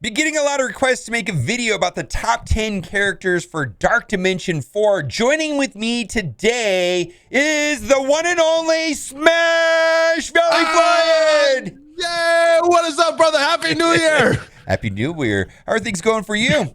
Been getting a lot of requests to make a video about the top 10 characters for Dark Dimension 4. Joining with me today is the one and only Smash Valley Flying! Yay! What is up, brother? Happy New Year! Happy New Year. How are things going for you?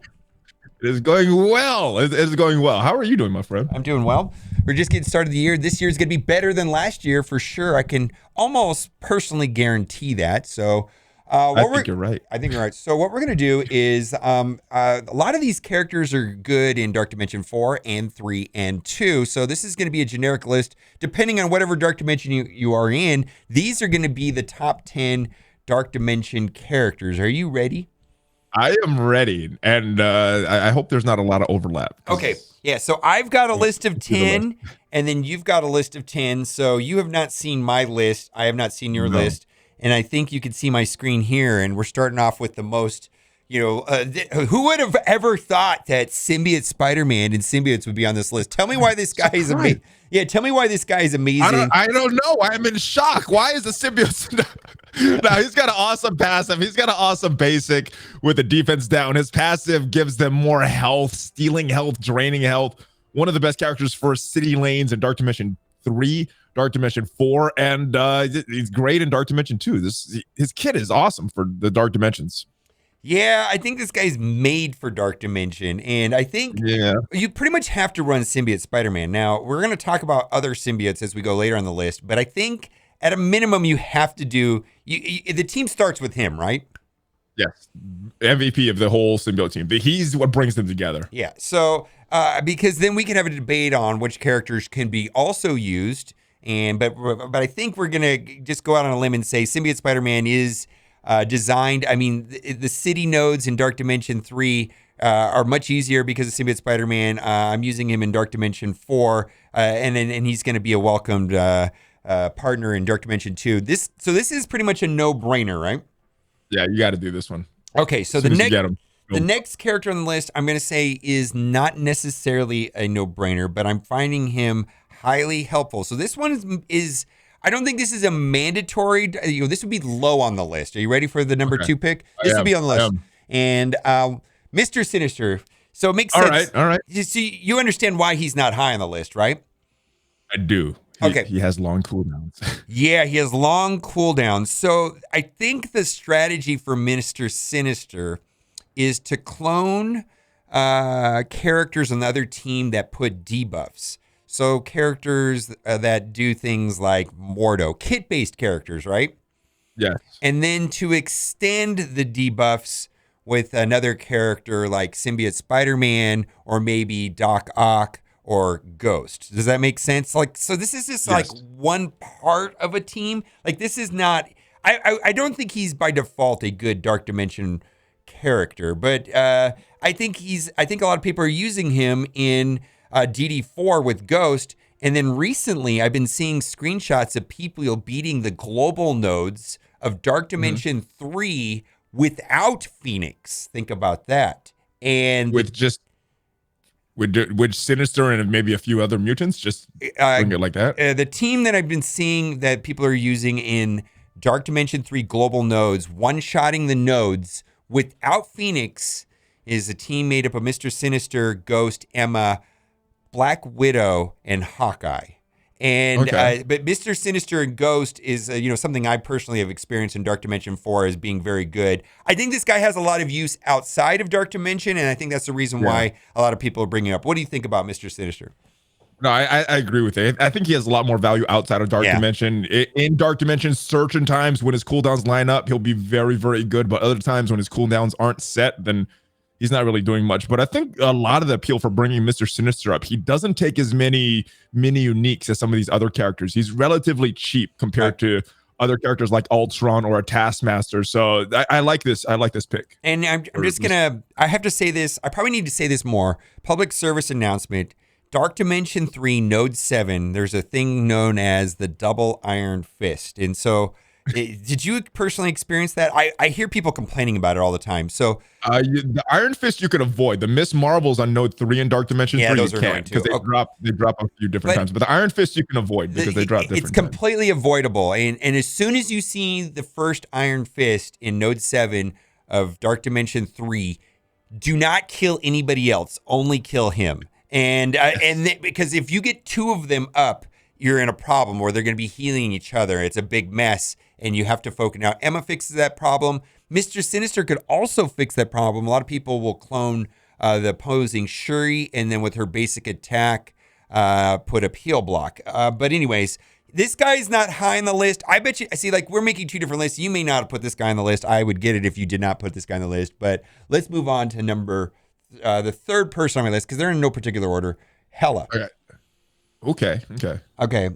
It is going well. It is going well. How are you doing, my friend? I'm doing well. We're just getting started the year. This year is going to be better than last year for sure. I can almost personally guarantee that. So, I think you're right. I think you're right. So what we're going to do is a lot of these characters are good in Dark Dimension 4 and 3 and 2. So this is going to be a generic list. Depending on whatever Dark Dimension you are in, these are going to be the top 10 Dark Dimension characters. Are you ready? I am ready. And I hope there's not a lot of overlap. Okay. Yeah. So I've got a list of 10 and then you've got a list of 10. So you have not seen my list. I have not seen your list. And I think you can see my screen here, and we're starting off with the most, who would have ever thought that Symbiote Spider-Man and symbiotes would be on this list? Tell me why this guy is amazing. Yeah, tell me why this guy is amazing. I don't know. I'm in shock. Why is the symbiote? No, he's got an awesome passive. He's got an awesome basic with the defense down. His passive gives them more health, stealing health, draining health. One of the best characters for City Lanes in Dark Dimension 3. Dark Dimension 4, and he's great in Dark Dimension 2. His kit is awesome for the Dark Dimensions. Yeah, I think this guy's made for Dark Dimension, and I think you pretty much have to run Symbiote Spider-Man. Now, we're going to talk about other symbiotes as we go later on the list, but I think at a minimum you have to do, the team starts with him, right? Yes, MVP of the whole symbiote team. He's what brings them together. Yeah, so because then we can have a debate on which characters can be also used. But I think we're gonna just go out on a limb and say Symbiote Spider-Man is designed. I mean, the city nodes in Dark Dimension 3 are much easier because of Symbiote Spider-Man. I'm using him in Dark Dimension 4, and he's going to be a welcomed partner in Dark Dimension 2. This is pretty much a no-brainer, right? Yeah, you got to do this one. Okay, so the next character on the list I'm going to say is not necessarily a no-brainer, but I'm finding him highly helpful. So this one is I don't think this is a mandatory, this would be low on the list. Are you ready for the number 2 pick? This would be on the list. And Mr. Sinister. So it makes sense. All right. You see, you understand why he's not high on the list, right? I do. He has long cooldowns. Yeah, he has long cooldowns. So I think the strategy for Mr. Sinister is to clone characters on the other team that put debuffs. So characters that do things like Mordo, kit-based characters, right? Yes. And then to extend the debuffs with another character like Symbiote Spider-Man or maybe Doc Ock or Ghost. Does that make sense? So this is just like one part of a team. Like this is not, I don't think he's by default a good Dark Dimension character, but I think a lot of people are using him in DD4 with Ghost, and then recently I've been seeing screenshots of people beating the global nodes of Dark Dimension 3 without Phoenix. Think about that. And with Sinister and maybe a few other mutants, just bring it like that. The team that I've been seeing that people are using in Dark Dimension 3 global nodes, one-shotting the nodes without Phoenix, is a team made up of Mr. Sinister, Ghost, Emma, Black Widow, and Hawkeye. And but Mr. Sinister and Ghost is something I personally have experienced in Dark Dimension 4 as being very good. I think this guy has a lot of use outside of Dark Dimension, and I think that's the reason why a lot of people are bringing up. What do you think about Mr. Sinister? No, I agree with it. I think he has a lot more value outside of Dark Dimension. In Dark Dimension, certain times when his cooldowns line up, he'll be very, very good. But other times when his cooldowns aren't set, then he's not really doing much. But I think a lot of the appeal for bringing Mr. Sinister up, he doesn't take as many mini uniques as some of these other characters. He's relatively cheap compared to other characters like Ultron or a Taskmaster. So I like this. I like this pick. And I'm just going to, I have to say this. I probably need to say this more. Public service announcement. Dark Dimension 3 Node 7, there's a thing known as the double iron fist. And so did you personally experience that? I hear people complaining about it all the time. So the Iron Fist you could avoid. The Miss Marvels on Node 3 and Dark Dimension 3 those you are can't because they drop a few different times. But the Iron Fist you can avoid because they drop different It's completely avoidable. And as soon as you see the first Iron Fist in Node 7, of Dark Dimension 3, do not kill anybody else, only kill him. And because if you get two of them up, you're in a problem where they're going to be healing each other. It's a big mess, and you have to focus. Now, Emma fixes that problem. Mr. Sinister could also fix that problem. A lot of people will clone the opposing Shuri, and then with her basic attack, put up heal block. But anyways, this guy's not high on the list. I bet you, see, like, we're making two different lists. You may not have put this guy on the list. I would get it if you did not put this guy on the list. But let's move on to the third person on my list, because they're in no particular order. Hela. Okay.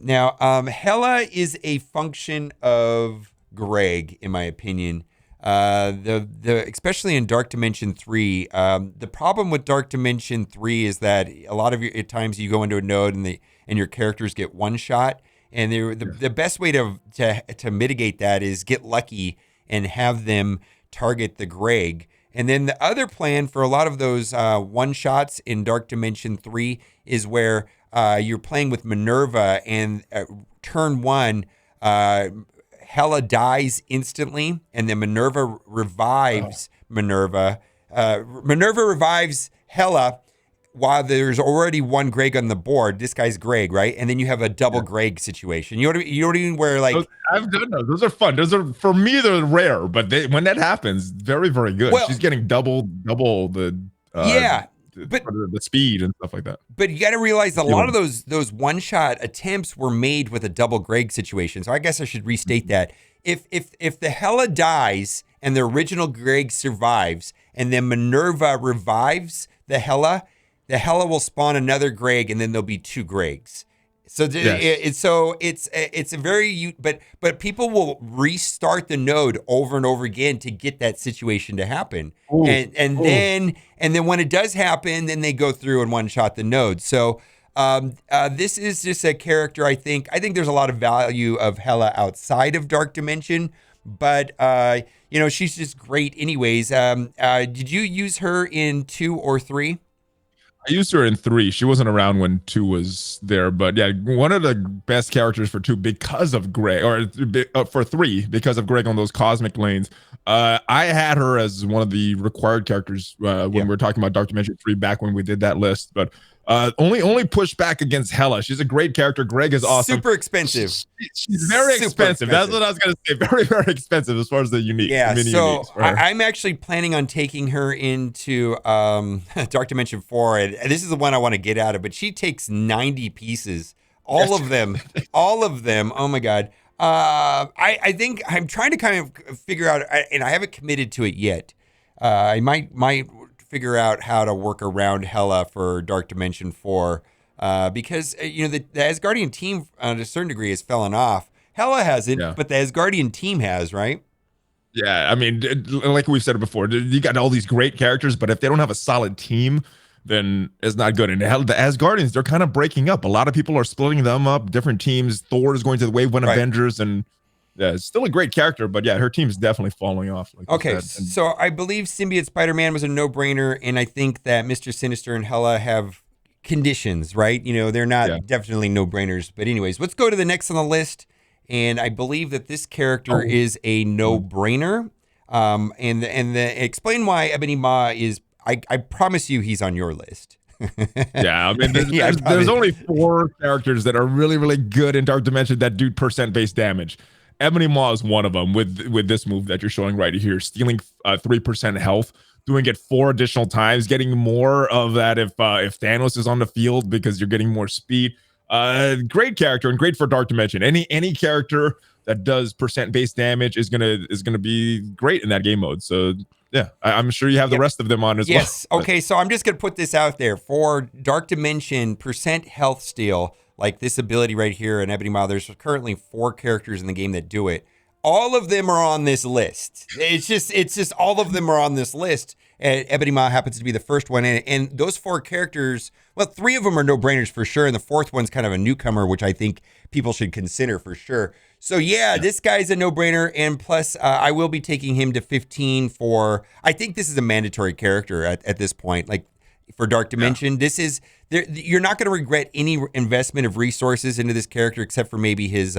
Now, Hela is a function of Greg, in my opinion. Especially in Dark Dimension 3, the problem with Dark Dimension 3 is that a lot of at times you go into a node and your characters get one shot, and the best way to mitigate that is get lucky and have them target the Greg. And then the other plan for a lot of those one shots in Dark Dimension 3 is where you're playing with Minn-Erva, and turn one, Hela dies instantly, and then Minn-Erva revives Minn-Erva. Minn-Erva revives Hela while there's already one Greg on the board. This guy's Greg, right? And then you have a double Greg situation. You know what I mean? Where, like, I've done those. Those are fun. Those are, for me, they're rare, but when that happens, very, very good. Well, she's getting double the but the speed and stuff like that. But you got to realize that a lot of those one shot attempts were made with a double Greg situation. So I guess I should restate that. If the Hela dies and the original Greg survives, and then Minn-Erva revives the Hela will spawn another Greg, and then there'll be two Gregs. So it's a very, but people will restart the node over and over again to get that situation to happen. And then when it does happen, then they go through and one shot the node. So this is just a character. I think there's a lot of value of Hela outside of Dark Dimension, but she's just great anyways. Did you use her in 2 or 3? I used her in 3. She wasn't around when 2 was there, but yeah, one of the best characters for 2 because of Greg, or for 3 because of Greg on those cosmic lanes. I had her as one of the required characters when we were talking about Dark Dimension 3 back when we did that list, but only push back against Hela. She's a great character. Greg is awesome. Super expensive. She's very expensive. That's what I was going to say. Very, very expensive as far as the unique. Yeah, so I'm actually planning on taking her into Dark Dimension 4. And this is the one I want to get out of, but she takes 90 pieces. All of them. Oh, my God. I think I'm trying to kind of figure out, and I haven't committed to it yet. I might figure out how to work around Hela for Dark Dimension 4, because the Asgardian team to a certain degree has fallen off. Hela hasn't, but the Asgardian team has, right? Yeah, I mean, like we've said before, you got all these great characters, but if they don't have a solid team, then it's not good. And the Asgardians, they're kind of breaking up. A lot of people are splitting them up, different teams. Thor is going to the Wave 1 Avengers, and yeah, it's still a great character, but yeah, her team's definitely falling off. Like okay, so I believe Symbiote Spider-Man was a no-brainer, and I think that Mr. Sinister and Hela have conditions, right? They're not definitely no-brainers. But anyways, let's go to the next on the list, and I believe that this character is a no-brainer. And explain why Ebony Maw is. I promise you, he's on your list. Yeah, I mean, there's only 4 characters that are really, really good in Dark Dimension that do percent-based damage. Ebony Maw is one of them with this move that you're showing right here, stealing 3% health, doing it 4 additional times, getting more of that if Thanos is on the field because you're getting more speed. Great character and great for Dark Dimension. Any character that does percent-based damage is gonna be great in that game mode. So yeah, I'm sure you have the rest of them on as well. Yes. Okay, so I'm just gonna put this out there for Dark Dimension percent health steal. Like this ability right here in Ebony Maw, there's currently 4 characters in the game that do it. All of them are on this list. It's just all of them are on this list. And Ebony Maw happens to be the first one. And those 4 characters, well, 3 of them are no-brainers for sure. And the 4th one's kind of a newcomer, which I think people should consider for sure. So yeah, this guy's a no-brainer. And plus, I will be taking him to 15 for, I think this is a mandatory character at this point. Like, for Dark Dimension. This is you're not going to regret any investment of resources into this character except for maybe his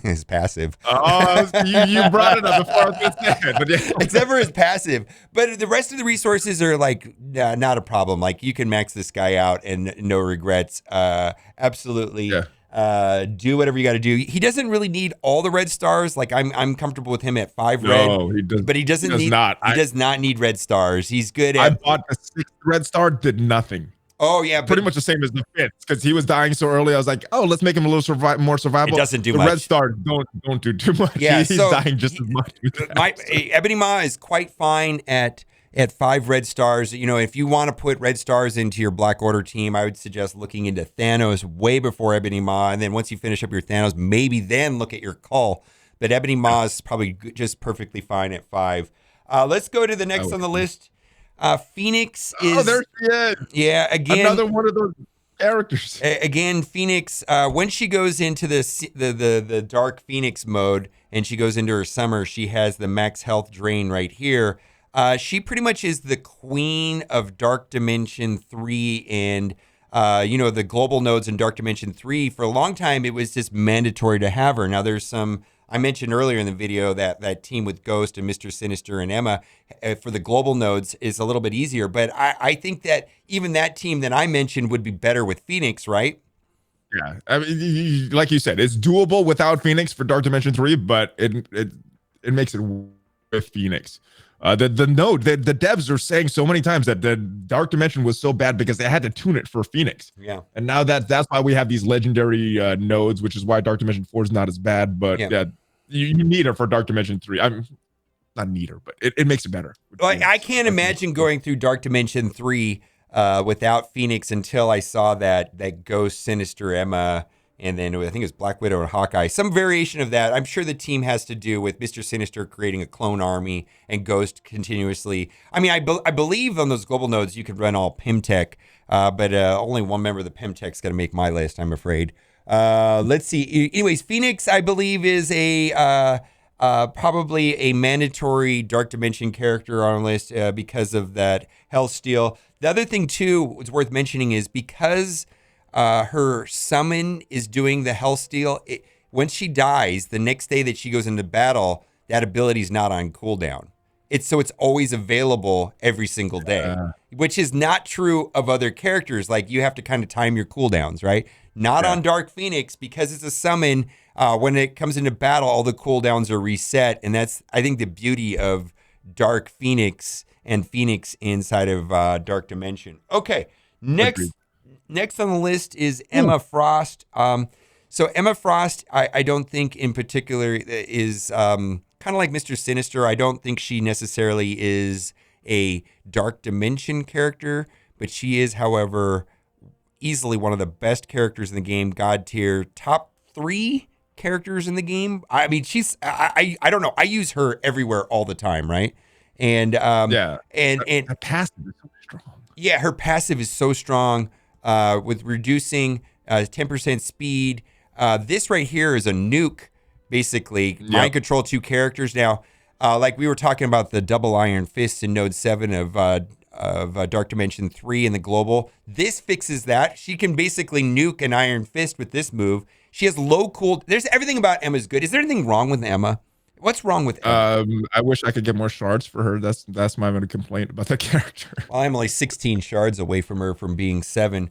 his passive. Oh, you brought it up before I was going to say it, but yeah. Except for his passive, but the rest of the resources are like not a problem. Like you can max this guy out and no regrets. Absolutely. Yeah. Do whatever you got to do. He doesn't really need all the red stars. Like I'm comfortable with him at 5 red. No, he does. But he does not need red stars. He's good at. I bought a 6th red star, did nothing. Oh yeah, pretty much the same as the 5th because he was dying so early. I was like, oh, let's make him a little more survivable. It doesn't do the much. Red star don't do too much. Yeah, he's dying just as much. Ebony Maw is quite fine at 5 red stars. You know, if you want to put red stars into your Black Order team, I would suggest looking into Thanos way before Ebony Maw, and then once you finish up your Thanos, maybe then look at your Cull. But Ebony Maw is probably just perfectly fine at 5. Let's go to the next on the list. Phoenix is. Oh, there she is. Yeah, again, another one of those characters. Again, Phoenix. When she goes into the Dark Phoenix mode and she goes into her summer, she has the max health drain right here. She pretty much is the queen of Dark Dimension 3 and the global nodes in Dark Dimension 3. For a long time, it was just mandatory to have her. Now there's some. I mentioned earlier in the video that team with Ghost and Mr. Sinister and Emma for the global nodes is a little bit easier. But I think that even that team that I mentioned would be better with Phoenix, right? Yeah. I mean, like you said, it's doable without Phoenix for Dark Dimension 3, but it makes it with Phoenix. The devs are saying so many times that the Dark Dimension was so bad because they had to tune it for Phoenix. Yeah. And now that's why we have these legendary nodes, which is why Dark Dimension 4 is not as bad. But yeah, you need her for Dark Dimension 3. I'm not need her, but it makes it better. Well, I can't imagine going through Dark Dimension 3 without Phoenix until I saw that Ghost, Sinister, Emma, and then I think it was Black Widow and Hawkeye. Some variation of that. I'm sure the team has to do with Mr. Sinister creating a clone army and Ghost continuously. I mean, I believe on those global nodes you could run all Pimtech, but only one member of the Pimtech's going to make my list, I'm afraid. Let's see. Anyways, Phoenix, I believe, is probably a mandatory Dark Dimension character on our list because of that Hellsteel. The other thing, too, what's worth mentioning is because her summon is doing the Hellsteel. Once she dies, the next day that she goes into battle, that ability is not on cooldown. It's always available every single day, which is not true of other characters. Like you have to kind of time your cooldowns, right? Not on Dark Phoenix because it's a summon. When it comes into battle, all the cooldowns are reset, and that's I think the beauty of Dark Phoenix and Phoenix inside of Dark Dimension. Okay, Next on the list is Emma Frost. So Emma Frost, I don't think in particular is kind of like Mr. Sinister. I don't think she necessarily is a Dark Dimension character, but she is, however, easily one of the best characters in the game. God tier, top 3 characters in the game. I mean, she's I don't know. I use her everywhere all the time, right? And and her passive is so strong. Yeah, her passive is so strong. With reducing 10% speed. This right here is a nuke, basically. Yep. Mind control 2 characters. Now, like we were talking about the double Iron Fist in Node 7 of Dark Dimension 3 in the global. This fixes that. She can basically nuke an Iron Fist with this move. She has low cool. There's everything about Emma's good. Is there anything wrong with Emma? What's wrong with Emma? I wish I could get more shards for her. That's my only complaint about that character. Well, I'm only 16 shards away from her from being 7.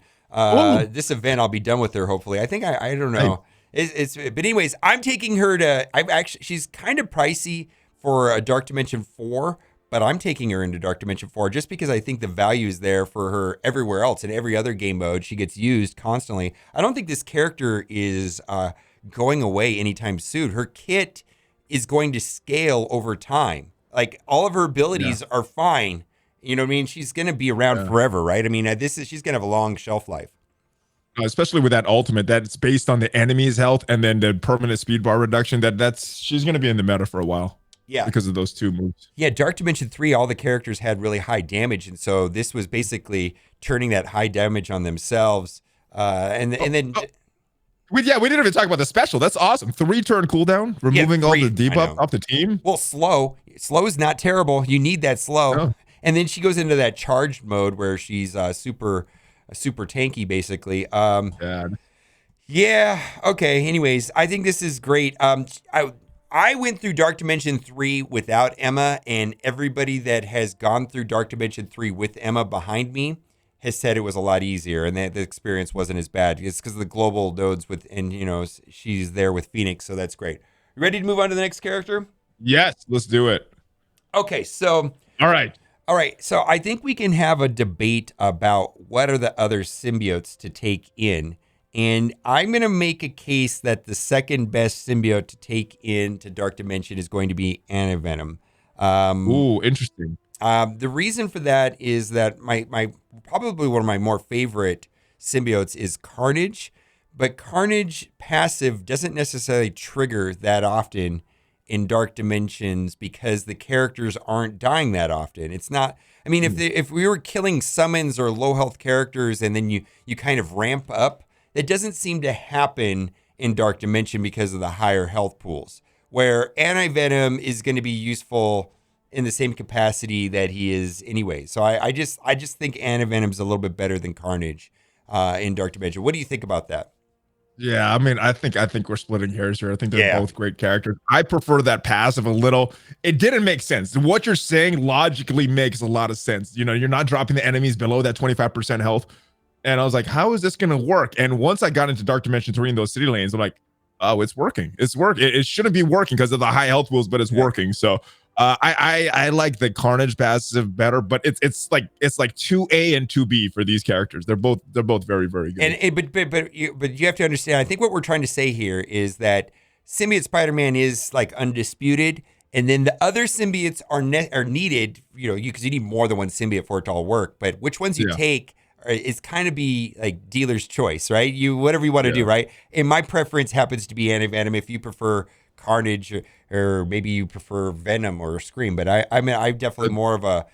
This event, I'll be done with her. Hopefully, I think I don't know. But anyways, I'm taking her to. She's kind of pricey for a Dark Dimension 4, but I'm taking her into Dark Dimension 4 just because I think the value is there for her everywhere else. In every other game mode, she gets used constantly. I don't think this character is going away anytime soon. Her kit is going to scale over time. Like all of her abilities are fine. You know what I mean? She's going to be around forever, right? I mean, she's going to have a long shelf life. Especially with that ultimate that's based on the enemy's health and then the permanent speed bar reduction. She's going to be in the meta for a while. Yeah, because of those 2 moves. Yeah, Dark Dimension 3, all the characters had really high damage, and so this was basically turning that high damage on themselves. We didn't even talk about the special. That's awesome. 3-turn cooldown, removing all the debuff off the team. Well, slow is not terrible. You need that slow. And then she goes into that charged mode where she's super tanky, basically. Bad. Yeah. Okay. Anyways, I think this is great. I went through Dark Dimension 3 without Emma, and everybody that has gone through Dark Dimension 3 with Emma behind me has said it was a lot easier, and that the experience wasn't as bad. It's because of the global nodes and she's there with Phoenix, so that's great. You ready to move on to the next character? Yes, let's do it. Okay, so All right. So I think we can have a debate about what are the other symbiotes to take in. And I'm going to make a case that the second best symbiote to take into Dark Dimension is going to be Antivenom. Ooh, interesting. The reason for that is that my probably one of my more favorite symbiotes is Carnage, but Carnage passive doesn't necessarily trigger that often in Dark Dimensions because the characters aren't dying that often. It's not. I mean, if we were killing summons or low health characters and then you kind of ramp up, that doesn't seem to happen in Dark Dimension because of the higher health pools. Where Antivenom is going to be useful in the same capacity that he is anyway. So I just think Antivenom's a little bit better than Carnage in Dark Dimension. What do you think about that? Yeah, I mean, I think we're splitting hairs here. I think they're both great characters. I prefer that passive a little. It didn't make sense. What you're saying logically makes a lot of sense. You know, you're not dropping the enemies below that 25% health. And I was like, how is this going to work? And once I got into Dark Dimension 3 in those city lanes, I'm like, oh, it's working. It's working. It shouldn't be working because of the high health pools, but it's working. So I like the Carnage passive better, but it's like 2A and 2B for these characters. They're both very, very good. But you have to understand. I think what we're trying to say here is that Symbiote Spider-Man is like undisputed, and then the other symbiotes are needed. Because you need more than one symbiote for it to all work. But which ones you take is kind of be like dealer's choice, right? Whatever you want to do, right? And my preference happens to be Antivenom. If you prefer Carnage or maybe you prefer Venom or Scream, but I'm definitely more of a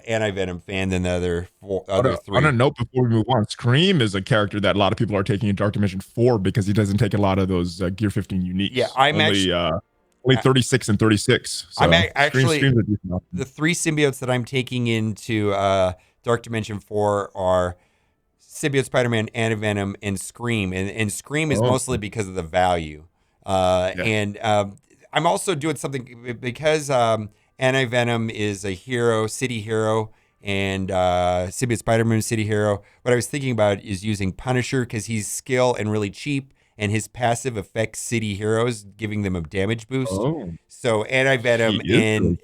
Antivenom fan than the other three. On a note before we move on, Scream is a character that a lot of people are taking in Dark Dimension 4 because he doesn't take a lot of those Gear 15 uniques. Yeah, I'm only 36 and 36. So I'm actually the three symbiotes that I'm taking into Dark Dimension 4 are Symbiote Spider-Man, Antivenom, and Scream. And Scream is mostly because of the value. And I'm also doing something because Antivenom is a hero, city hero, and Symbiote Spider-Man city hero. What I was thinking about is using Punisher because he's skill and really cheap, and his passive affects city heroes, giving them a damage boost. So Antivenom and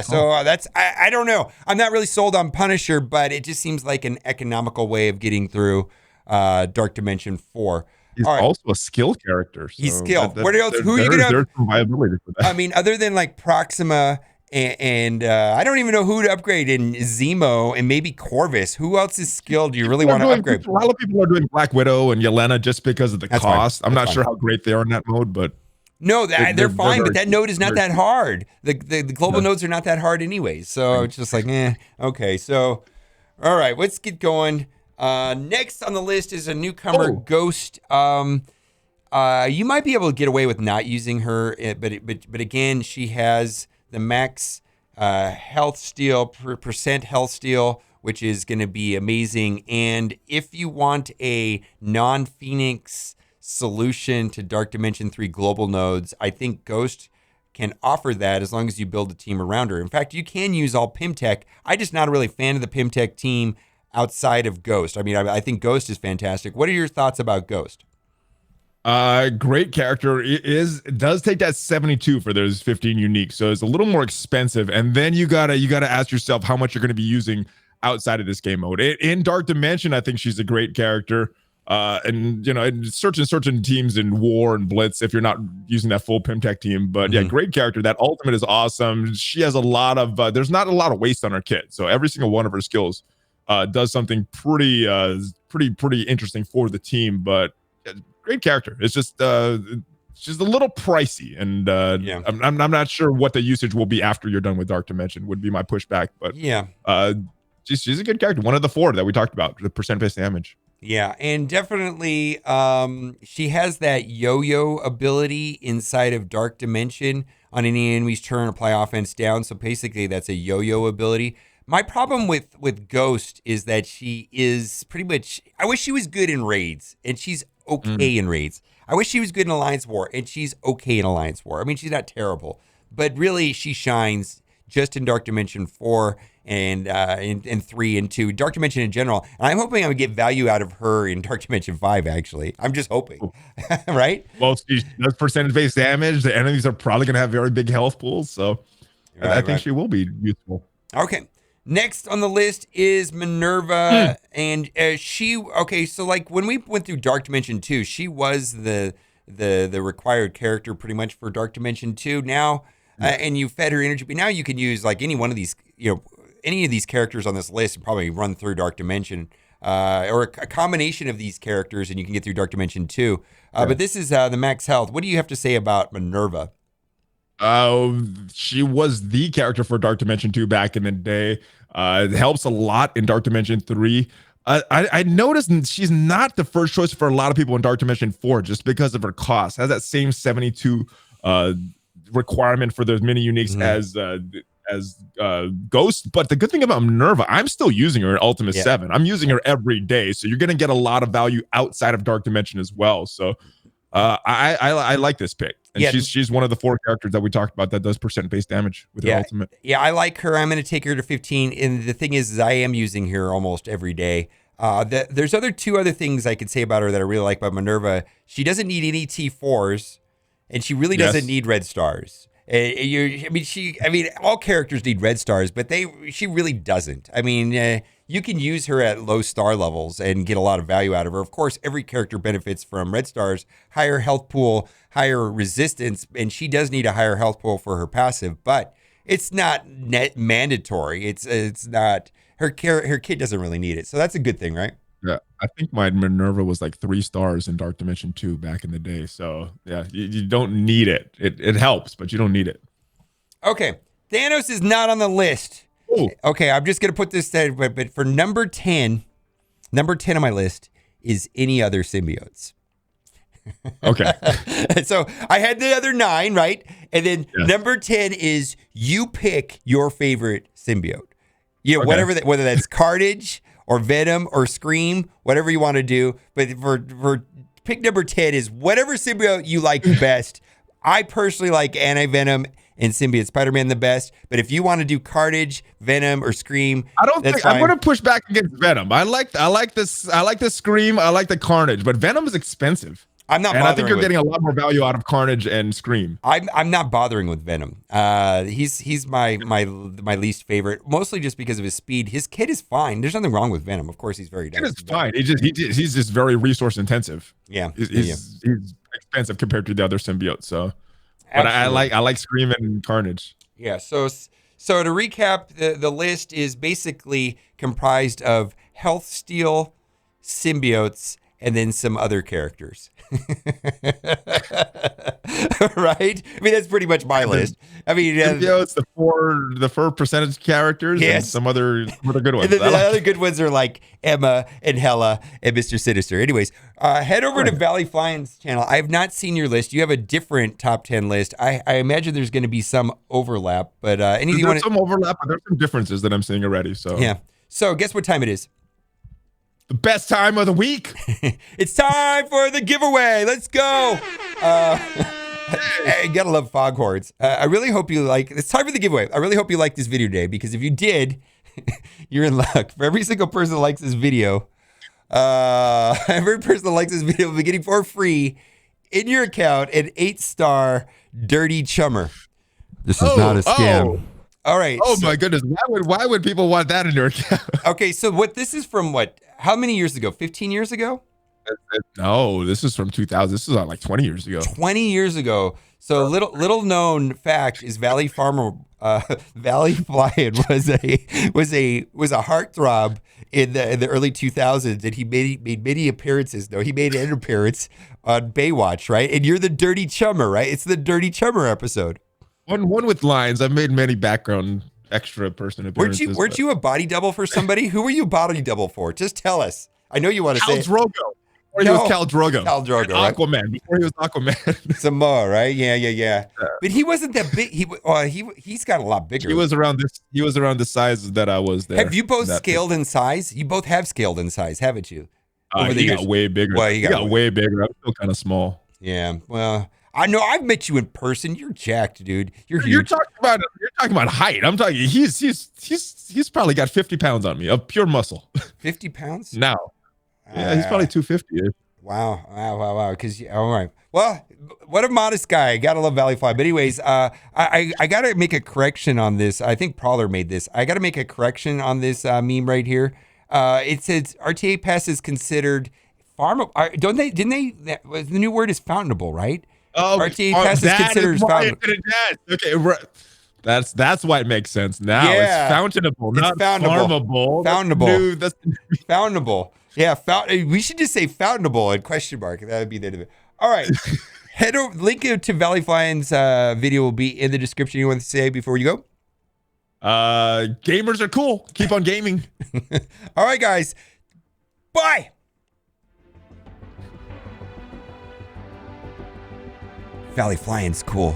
so that's I don't know. I'm not really sold on Punisher, but it just seems like an economical way of getting through Dark Dimension 4. He's also a skill character. So he's skilled. What else? Who are you gonna? There's some viability for that. I mean, other than like Proxima and I don't even know who to upgrade in Zemo and maybe Corvus. Who else is skilled? Do you really want to upgrade? A lot of people are doing Black Widow and Yelena just because of the cost. I'm not sure how great they are in that mode, but no, they're fine. But that node is not that hard. The global nodes are not that hard anyways. So it's just like, okay. So, all right, let's get going. Next on the list is a newcomer, Ghost. You might be able to get away with not using her, but again, she has the max health steal, percent health steal, which is going to be amazing. And if you want a non-Phoenix solution to Dark Dimension 3 global nodes, I think Ghost can offer that as long as you build a team around her. In fact, you can use all Pimtech. I'm just not really a fan of the Pimtech team outside of Ghost. I mean, I think Ghost is fantastic. What are your thoughts about Ghost? Great character. It does take that 72 for those 15 unique, so it's a little more expensive. And then you gotta ask yourself how much you're gonna be using outside of this game mode. In Dark Dimension, I think she's a great character. And certain teams in War and Blitz if you're not using that full Pimtech team. But great character. That ultimate is awesome. She has a lot of there's not a lot of waste on her kit, so every single one of her skills does something pretty interesting for the team. But great character. It's just she's a little pricey, and I'm not sure what the usage will be after you're done with Dark Dimension. Would be my pushback, but she's a good character. One of the 4 that we talked about, the percent base damage. Yeah, and definitely she has that yo-yo ability inside of Dark Dimension. On any enemy's turn, apply offense down. So basically that's a yo-yo ability. My problem with Ghost is that she is pretty much, I wish she was good in raids, and she's okay in raids. I wish she was good in Alliance War, and she's okay in Alliance War. I mean, she's not terrible, but really she shines just in Dark Dimension 4 and in 3 and 2. Dark Dimension in general. And I'm hoping I would get value out of her in Dark Dimension 5, actually. I'm just hoping. Right? Well, she does percentage-based damage. The enemies are probably going to have very big health pools, so I think she will be useful. Okay. Next on the list is Minn-Erva, and so like when we went through Dark Dimension 2, she was the required character pretty much for Dark Dimension 2. Now, and you fed her energy, but now you can use like any one of these, any of these characters on this list and probably run through Dark Dimension, or a combination of these characters, and you can get through Dark Dimension 2. But this is the max health. What do you have to say about Minn-Erva? She was the character for Dark Dimension 2 back in the day. It helps a lot in Dark Dimension 3. I noticed she's not the first choice for a lot of people in Dark Dimension 4 just because of her cost. Has that same 72 requirement for those mini uniques as Ghost. But the good thing about Minn-Erva, I'm still using her in Ultimate 7. I'm using her every day, so you're going to get a lot of value outside of Dark Dimension as well. So I like this pick. And she's one of the 4 characters that we talked about that does percent-based damage with her ultimate. Yeah, I like her. I'm going to take her to 15. And the thing is I am using her almost every day. There's 2 other things I could say about her that I really like about Minn-Erva. She doesn't need any T4s, and she really doesn't need red stars. All characters need red stars, but she really doesn't. I mean, you can use her at low star levels and get a lot of value out of her. Of course, every character benefits from red stars, higher health pool, higher resistance, and she does need a higher health pool for her passive, but it's not mandatory. It's not, her kit doesn't really need it. So that's a good thing, right? Yeah, I think my Minn-Erva was like 3 stars in Dark Dimension 2 back in the day. So yeah, you don't need it. It helps, but you don't need it. Okay, Thanos is not on the list. Ooh. Okay, I'm just gonna put this there, but for number 10 on my list is any other symbiotes. Okay. So I had the other 9, right? And then number 10 is you pick your favorite symbiote. Whatever whether that's Carnage or Venom or Scream, whatever you want to do. But for pick number 10 is whatever symbiote you like best. I personally like Anti-Venom and Symbiote Spider-Man the best. But if you want to do Carnage, Venom, or Scream, I'm going to push back against Venom. I like the Scream. I like the Carnage, but Venom is expensive. I'm not. And I think you're getting a lot more value out of Carnage and Scream. I'm not bothering with Venom. He's my least favorite, mostly just because of his speed. His kit is fine. There's nothing wrong with Venom. Of course, he's very. It is fine. He's just very resource intensive. Yeah, he's expensive compared to the other symbiotes. So, but I like Scream and Carnage. Yeah. So to recap, the list is basically comprised of health steal, symbiotes, and then some other characters. Right? I mean, that's pretty much my list. I mean, it's the four percentage characters and some other good ones. And then the other good ones are like Emma and Hela and Mr. Sinister. Anyways, head over to Valley Flying's channel. I have not seen your list. You have a different top 10 list. I imagine there's going to be some overlap, but there's some overlap, but there's some differences that I'm seeing already. So yeah. So guess what time it is? The best time of the week. It's time for the giveaway. Let's go. You gotta love foghorns. I really hope you like. It's time for the giveaway. I really hope you like this video today, because if you did, you're in luck. For every single person that likes this video, every person that likes this video will be getting for free in your account an 8-star Dirty Chummer. This is not a scam. All right. Oh my goodness. Why would people want that in their account? Okay, so this is from how many years ago? 15 years ago? No, this is from 2000. This is like 20 years ago. 20 years ago. So little known fact is Valley Flying was a heartthrob in the early 2000s, and he made many appearances. No, he made an appearance on Baywatch, right? And you're the Dirty Chummer, right? It's the Dirty Chummer episode. One with lines. I've made many background extra person appearances. Weren't you a body double for somebody? Who were you a body double for? Just tell us. I know you want to Khal say it. Drogo. Or he was Khal Drogo. Khal Drogo, right? Aquaman. Before he was Aquaman. Samoa, right? Yeah. But he wasn't that big. He's got a lot bigger. He was around this. He was around the size that I was there. Have you both scaled in size? You both have scaled in size, haven't you? Over the years. Got way bigger. Well, he got way bigger. I'm still kind of small. Yeah. Well, I know I've met you in person. You're jacked, dude. You're huge. You're talking about height. I'm talking. He's probably got 50 pounds on me of pure muscle. 50 pounds now. Yeah, he's probably 250. Wow. Because all right. Well, what a modest guy. Gotta love Valley Fly. But anyways, I gotta make a correction on this. I think Prowler made this. I gotta make a correction on this meme right here. It says RTA Pass is considered farmable. Don't they? Didn't they? The new word is fountainable, right? Oh, RTA Pass is considered fountainable. Okay, that's why it makes sense now. Yeah. It's fountainable, not farmable. Fountainable. Dude, that's fountainable. Yeah, we should just say fountainable and question mark. That would be the end of it. All right. Head over. Link to Valley Flying's video will be in the description. You want to say before you go? Gamers are cool. Keep on gaming. All right, guys. Bye. Valley Flying's cool.